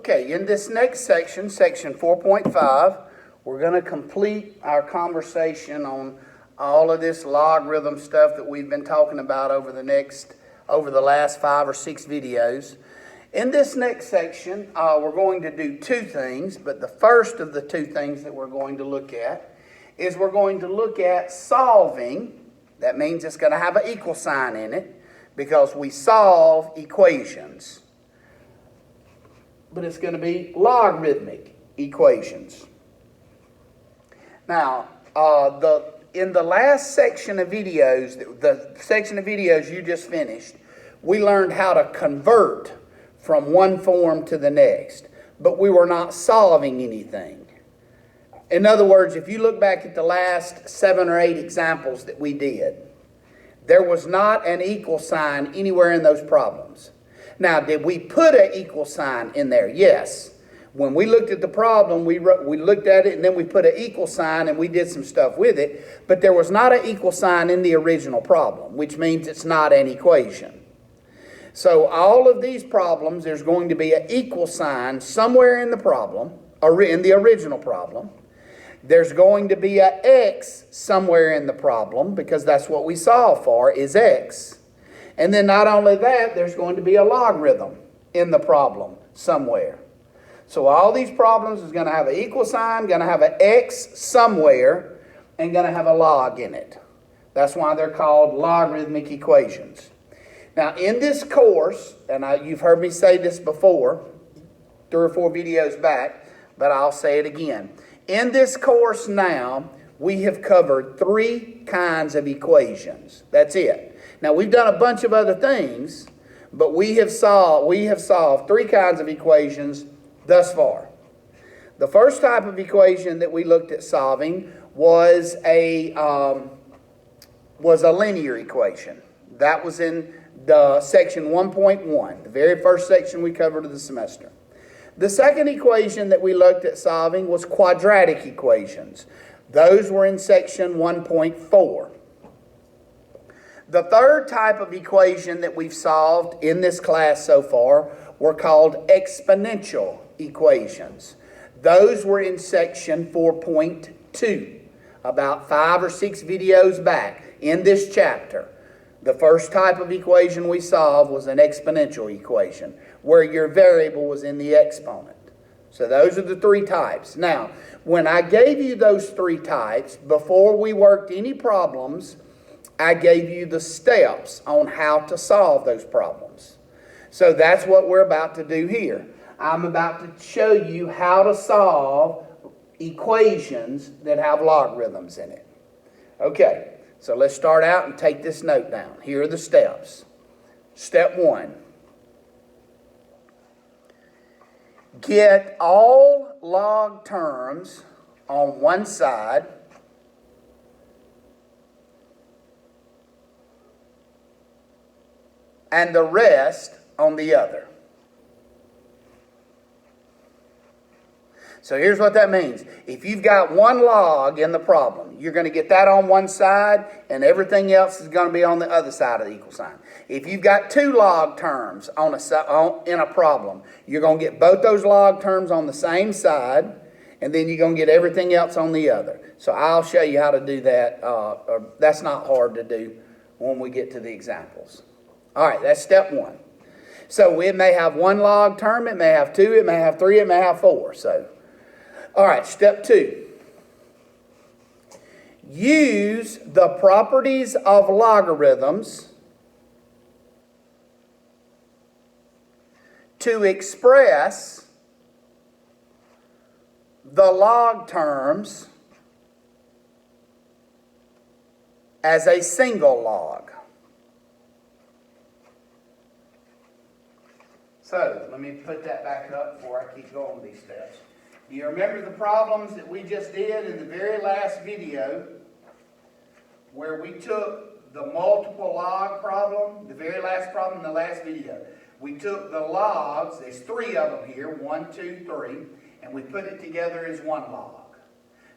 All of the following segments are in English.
Okay, in this next section, section 4.5, we're going to complete our conversation on all of this logarithm stuff that we've been talking about over the last 5 or 6 videos. In this next section, we're going to do 2 things, but the first of the 2 things that we're going to look at is we're going to look at solving. That means it's going to have an equal sign in it because we solve equations. But it's going to be logarithmic equations. Now, in the last section of videos, the section of videos you just finished, we learned how to convert from one form to the next, but we were not solving anything. In other words, if you look back at the last 7 or 8 examples that we did, there was not an equal sign anywhere in those problems. Now, did we put an equal sign in there? Yes. When we looked at the problem, we looked at it and then we put an equal sign and we did some stuff with it, but there was not an equal sign in the original problem, which means it's not an equation. So all of these problems, there's going to be an equal sign somewhere in the problem, or in the original problem. There's going to be an x somewhere in the problem, because that's what we solve for, is x. And then not only that, there's going to be a logarithm in the problem somewhere. So all these problems is going to have an equal sign, going to have an x somewhere, and going to have a log in it. That's why they're called logarithmic equations. Now in this course, and you've heard me say this before, 3 or 4 videos back, but I'll say it again. In this course now, we have covered 3 kinds of equations. That's it. Now, we've done a bunch of other things, but we have solved 3 kinds of equations thus far. The first type of equation that we looked at solving was a linear equation. That was in the section 1.1, the very first section we covered of the semester. The second equation that we looked at solving was quadratic equations. Those were in section 1.4. The third type of equation that we've solved in this class so far were called exponential equations. Those were in section 4.2, about 5 or 6 videos back in this chapter. The first type of equation we solved was an exponential equation, where your variable was in the exponent. So those are the 3 types. Now, when I gave you those 3 types, before we worked any problems, I gave you the steps on how to solve those problems. So that's what we're about to do here. I'm about to show you how to solve equations that have logarithms in it. Okay, so let's start out and take this note down. Here are the steps. Step 1. Get all log terms on one side and the rest on the other. So here's what that means. If you've got 1 log in the problem, you're going to get that on one side, and everything else is going to be on the other side of the equal sign. If you've got 2 log terms in a problem, you're going to get both those log terms on the same side, and then you're going to get everything else on the other. So I'll show you how to do that. That's not hard to do when we get to the examples. All right, that's step 1. So it may have 1 log term, it may have 2, it may have 3, it may have 4. So, all right, step 2. Use the properties of logarithms to express the log terms as a single log. So, let me put that back up before I keep going with these steps. Do you remember the problems that we just did in the very last video, where we took the multiple log problem, the very last problem in the last video? We took the logs, there's 3 of them here, 1, 2, 3, and we put it together as 1 log.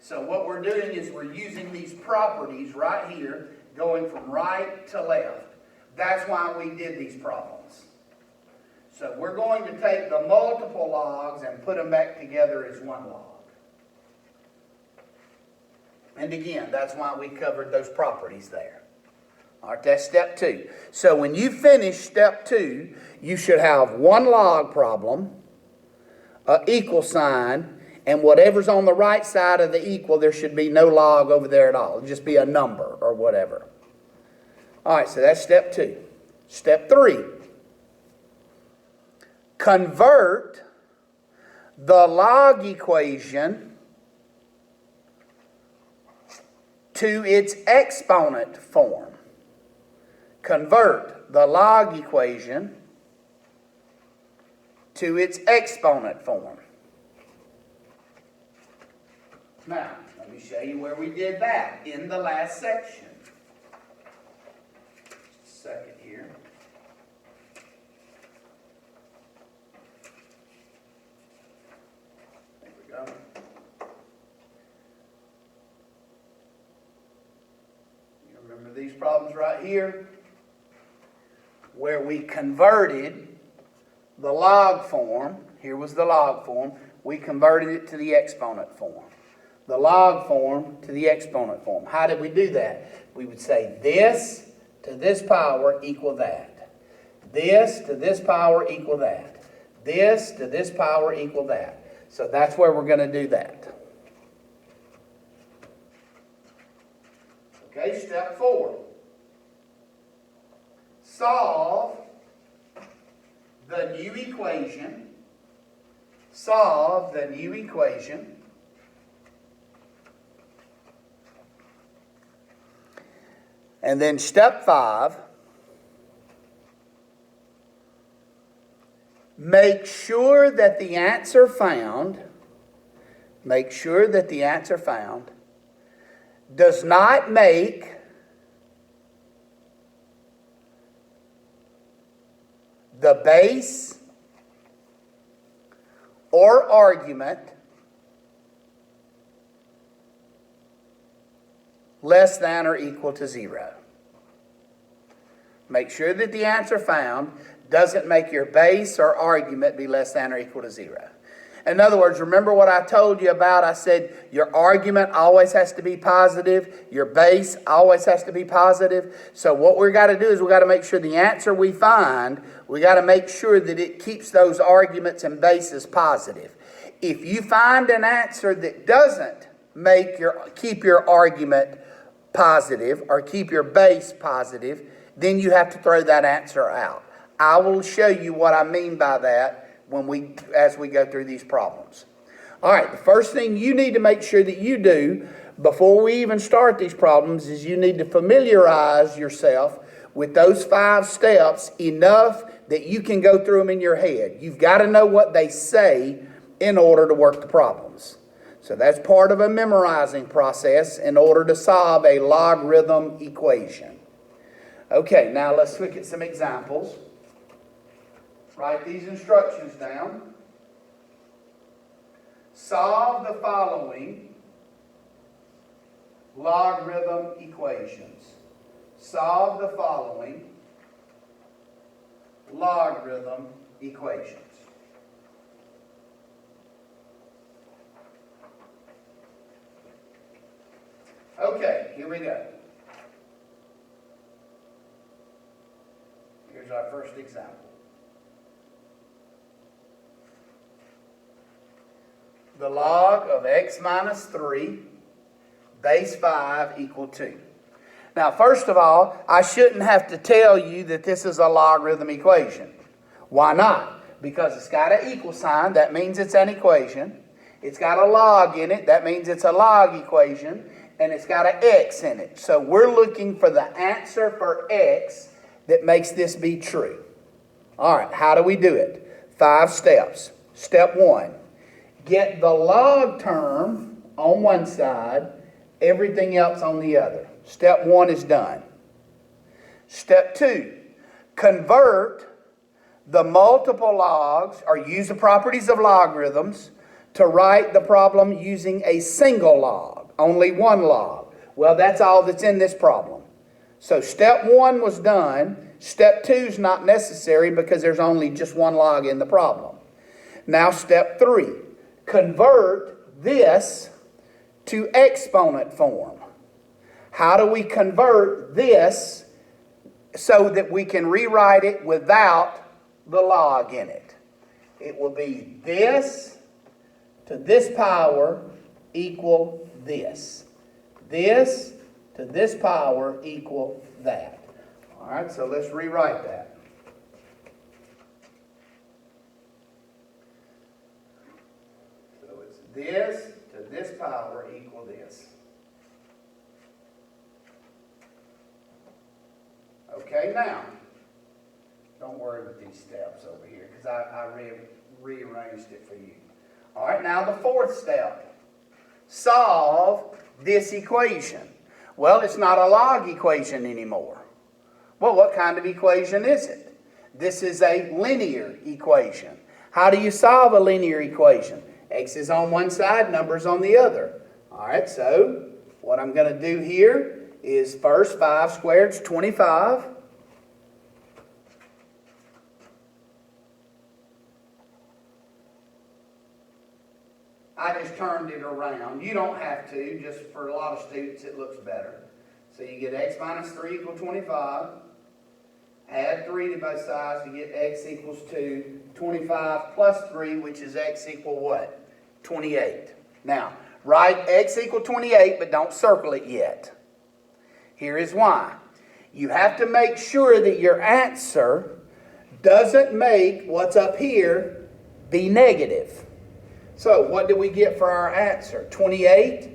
So what we're doing is we're using these properties right here, going from right to left. That's why we did these problems. So we're going to take the multiple logs and put them back together as one log. And again, that's why we covered those properties there. All right, that's step 2. So when you finish step 2, you should have one log problem, an equal sign, and whatever's on the right side of the equal, there should be no log over there at all. It'll just be a number or whatever. All right, so that's step 2. Step 3. Convert the log equation to its exponent form. Convert the log equation to its exponent form. Now, let me show you where we did that in the last section. Just a second here. There we go. You remember these problems right here? Where we converted the log form. Here was the log form. We converted it to the exponent form. The log form to the exponent form. How did we do that? We would say this to this power equal that. This to this power equal that. This to this power equal that. So that's where we're going to do that. Okay, step 4. Solve the new equation. Solve the new equation. And then step 5, make sure that the answer found does not make the base or argument less than or equal to 0. Make sure that the answer found doesn't make your base or argument be less than or equal to 0. In other words, remember what I told you about? I said your argument always has to be positive. Your base always has to be positive. So what we've got to do is we've got to make sure the answer we find, we've got to make sure that it keeps those arguments and bases positive. If you find an answer that doesn't keep your argument positive or keep your base positive, then you have to throw that answer out. I will show you what I mean by that as we go through these problems. All right, the first thing you need to make sure that you do before we even start these problems is you need to familiarize yourself with those 5 steps enough that you can go through them in your head. You've got to know what they say in order to work the problems. So that's part of a memorizing process in order to solve a logarithm equation. Okay, now let's look at some examples. Write these instructions down. Solve the following logarithm equations. Solve the following logarithm equations. Okay, here we go. Here's our first example. The log of x minus 3 base 5 equal 2. Now, first of all, I shouldn't have to tell you that this is a logarithm equation. Why not? Because it's got an equal sign. That means it's an equation. It's got a log in it. That means it's a log equation. And it's got an x in it. So we're looking for the answer for x that makes this be true. All right, how do we do it? 5 steps. Step 1, get the log term on one side, everything else on the other. Step 1 is done. Step 2, convert the multiple logs, or use the properties of logarithms to write the problem using a single log. Only one log. Well, that's all that's in this problem. So step 1 was done. Step 2 is not necessary because there's only just one log in the problem. Now step 3, convert this to exponent form. How do we convert this so that we can rewrite it without the log in it? It will be this to this power equal this. This to this power equal that. All right, so let's rewrite that. So it's this to this power equal this. Okay, now, don't worry with these steps over here because I rearranged it for you. All right, now the fourth step. Solve this equation. Well, it's not a log equation anymore. Well, what kind of equation is it? This is a linear equation. How do you solve a linear equation? X is on one side, numbers on the other. All right, so what I'm going to do here is first 5 squared is 25. I just turned it around. You don't have to, just for a lot of students it looks better. So you get x minus 3 equals 25. Add 3 to both sides to get x equals 2. 25 plus 3, which is x equal what? 28. Now, write x equal 28, but don't circle it yet. Here is why. You have to make sure that your answer doesn't make what's up here be negative. So what do we get for our answer? 28.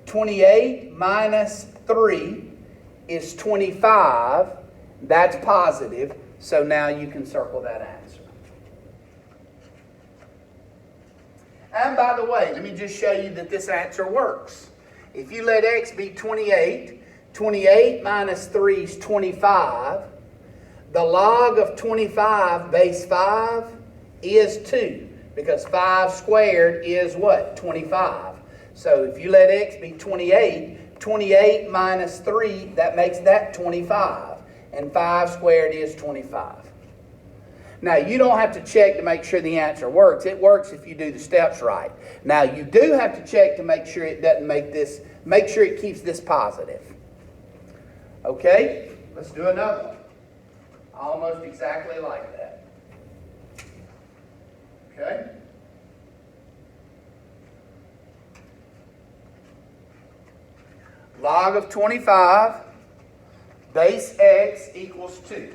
28 minus 3 is 25. That's positive. So now you can circle that answer. And by the way, let me just show you that this answer works. If you let x be 28, 28 minus 3 is 25. The log of 25 base 5 is 2. Because 5 squared is what? 25. So if you let x be 28, 28 minus 3, that makes that 25. And 5 squared is 25. Now, you don't have to check to make sure the answer works. It works if you do the steps right. Now, you do have to check to make sure it doesn't make sure it keeps this positive. Okay? Let's do another one. Almost exactly like that. Okay? Log of 25, base x equals 2.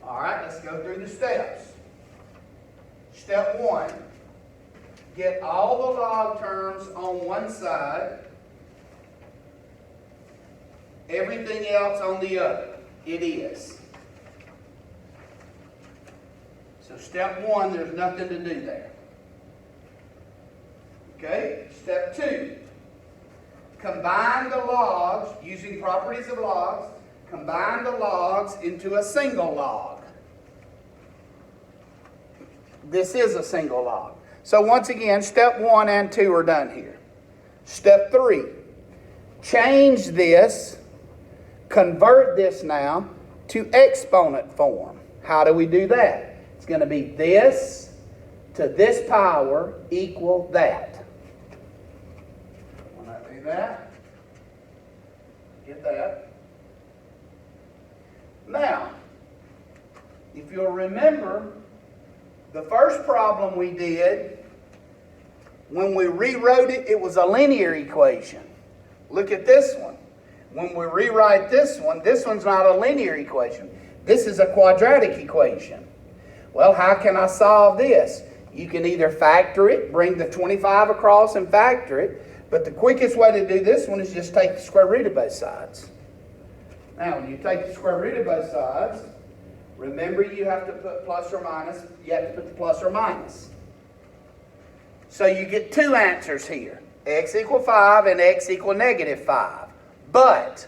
All right, let's go through the steps. Step 1, get all the log terms on one side, everything else on the other. It is. So step 1, there's nothing to do there. Okay, step 2, combine the logs, using properties of logs, combine the logs into a single log. This is a single log. So once again, step 1 and 2 are done here. Step 3, change this, convert this now to exponent form. How do we do that? It's going to be this to this power equal that. When I do that, get that. Now, if you'll remember, the first problem we did, when we rewrote it, it was a linear equation. Look at this one. When we rewrite this one's not a linear equation. This is a quadratic equation. Well, how can I solve this? You can either factor it, bring the 25 across and factor it, but the quickest way to do this one is just take the square root of both sides. Now, when you take the square root of both sides, remember you have to put plus or minus, you have to put the plus or minus. So you get two answers here, x equal 5 and x equal negative 5. But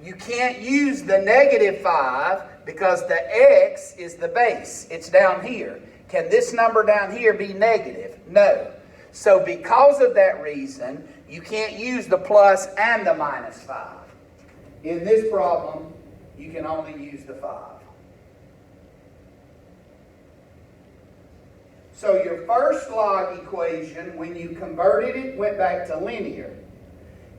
you can't use the negative 5 because the x is the base. It's down here. Can this number down here be negative? No. So because of that reason, you can't use the plus and the minus 5. In this problem, you can only use the 5. So your first log equation, when you converted it, went back to linear.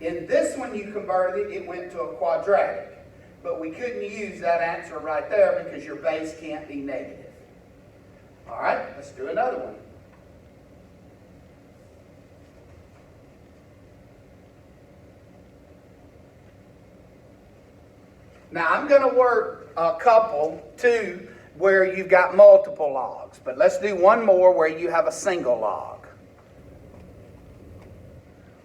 In this one you converted it, it went to a quadratic. But we couldn't use that answer right there because your base can't be negative. All right, let's do another one. Now I'm going to work a couple, two, where you've got multiple logs. But let's do one more where you have a single log.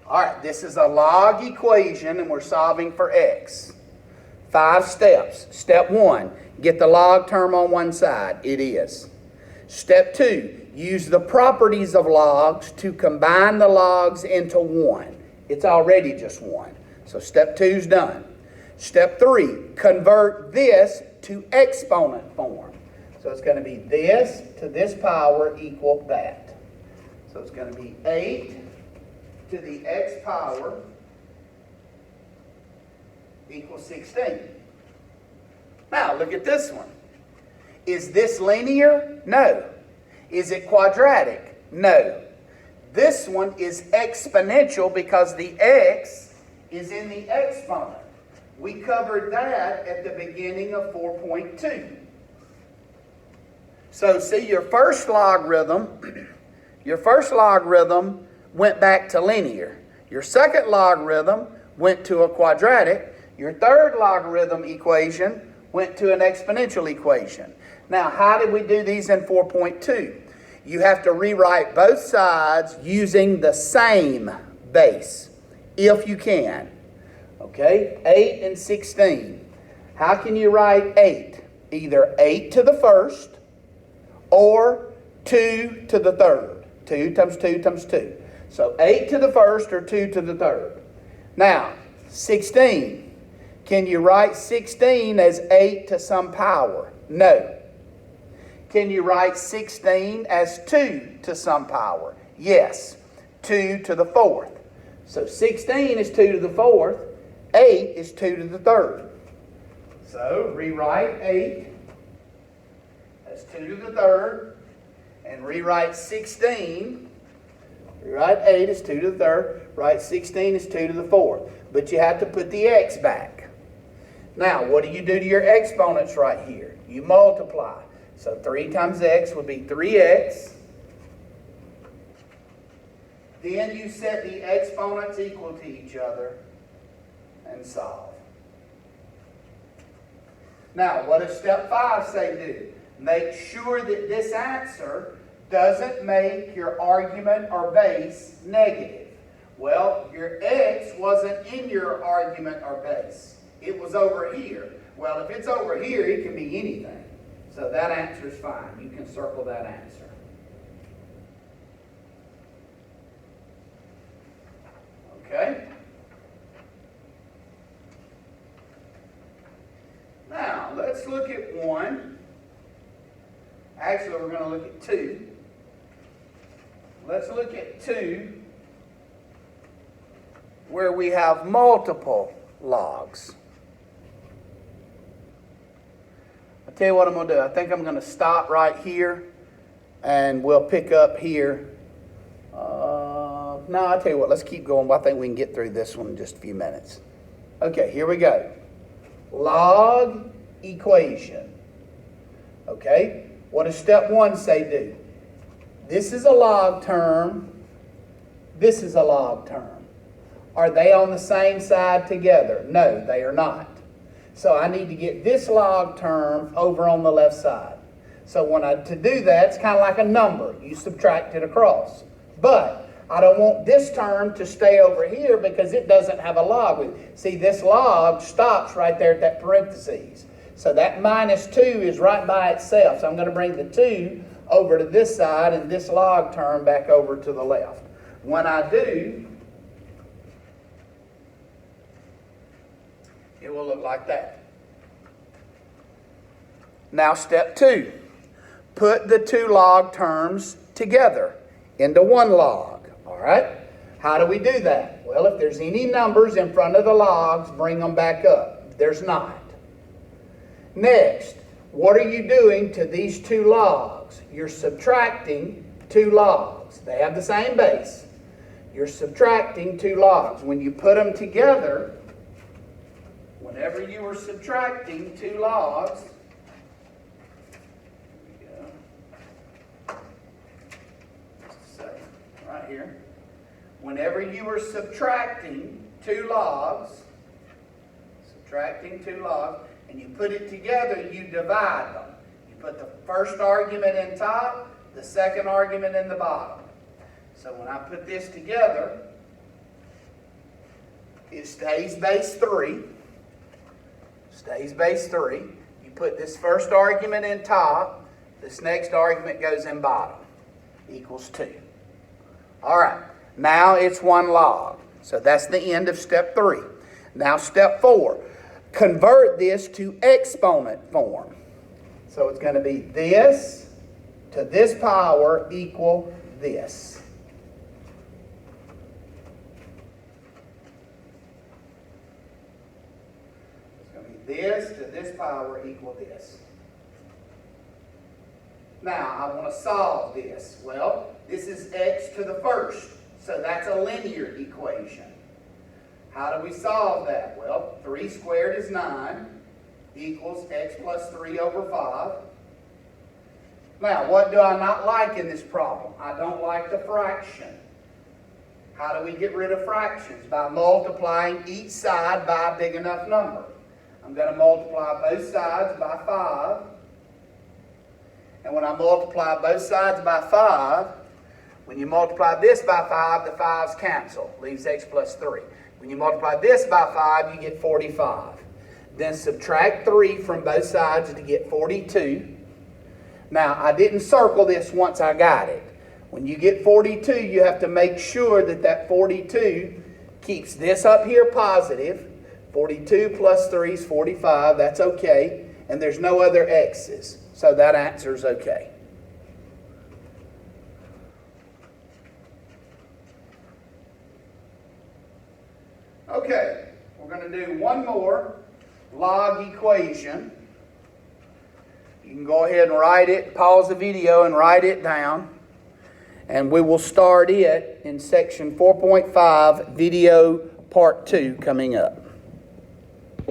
All right, this is a log equation and we're solving for x. 5 steps. Step 1, get the log term on one side. It is. Step 2, use the properties of logs to combine the logs into one. It's already just one. So step 2 is done. Step 3, convert this to exponent form. So it's going to be this to this power equal that. So it's going to be 8 to the x power equals 16. Now look at this one. Is this linear? No. Is it quadratic? No. This one is exponential because the x is in the exponent. We covered that at the beginning of 4.2. So see, your first logarithm went back to linear. Your second logarithm went to a quadratic. Your third logarithm equation went to an exponential equation. Now, how did we do these in 4.2? You have to rewrite both sides using the same base, if you can. Okay, 8 and 16. How can you write 8? Either 8 to the first or 2 to the third. 2 times 2 times 2. So 8 to the first or 2 to the third. Now, 16. Can you write 16 as 8 to some power? No. Can you write 16 as 2 to some power? Yes. 2 to the fourth. So 16 is 2 to the fourth. 8 is 2 to the third. So rewrite 8 as 2 to the third. And rewrite 16. Rewrite 8 as 2 to the third. Write 16 as 2 to the fourth. But you have to put the x back. Now, what do you do to your exponents right here? You multiply. So 3 times x would be 3x. Then you set the exponents equal to each other and solve. Now, what does step 5 say do? Make sure that this answer doesn't make your argument or base negative. Well, your x wasn't in your argument or base. It was over here. Well, if it's over here, it can be anything. So that answer is fine. You can circle that answer. Okay? Now, let's look at one. Actually, we're going to look at two. Let's look at two where we have multiple logs. I'll tell you what I'm going to do. I think I'm going to stop right here and we'll pick up here. No, I'll tell you what. Let's keep going. I think we can get through this one in just a few minutes. Okay, here we go. Log equation. Okay, what does step 1 say do? This is a log term. This is a log term. Are they on the same side together? No, they are not. So I need to get this log term over on the left side. So to do that, it's kind of like a number. You subtract it across. But I don't want this term to stay over here because it doesn't have a log with it. See, this log stops right there at that parentheses. So that minus 2 is right by itself. So I'm going to bring the 2 over to this side and this log term back over to the left. When I do, it will look like that. Now step 2. Put the 2 log terms together into one log. All right? How do we do that? Well, if there's any numbers in front of the logs, bring them back up. There's not. Next, what are you doing to these two logs? You're subtracting two logs. They have the same base. You're subtracting two logs. When you put them together, whenever you are subtracting two logs, right here. Whenever you are subtracting two logs, and you put it together, you divide them. You put the first argument in top, the second argument in the bottom. So when I put this together, it stays base 3. Stays base 3. You put this first argument in top, this next argument goes in bottom. Equals 2. All right, now it's 1 log. So that's the end of step 3. Now step 4. Convert this to exponent form. So it's going to be this to this power equal this. It's going to be this to this power equal this. Now, I want to solve this. Well, this is x to the first, so that's a linear equation. How do we solve that? Well, 3 squared is 9 equals x plus 3 over 5. Now, what do I not like in this problem? I don't like the fraction. How do we get rid of fractions? By multiplying each side by a big enough number. I'm going to multiply both sides by 5. And when I multiply both sides by 5, when you multiply this by 5, the 5's cancel. Leaves x plus 3. When you multiply this by 5, you get 45. Then subtract 3 from both sides to get 42. Now, I didn't circle this once I got it. When you get 42, you have to make sure that that 42 keeps this up here positive. 42 plus 3 is 45. That's okay. And there's no other x's. So that answer is okay. Okay, we're going to do one more log equation. You can go ahead and write it, pause the video and write it down. And we will start it in section 4.5, video part 2 coming up.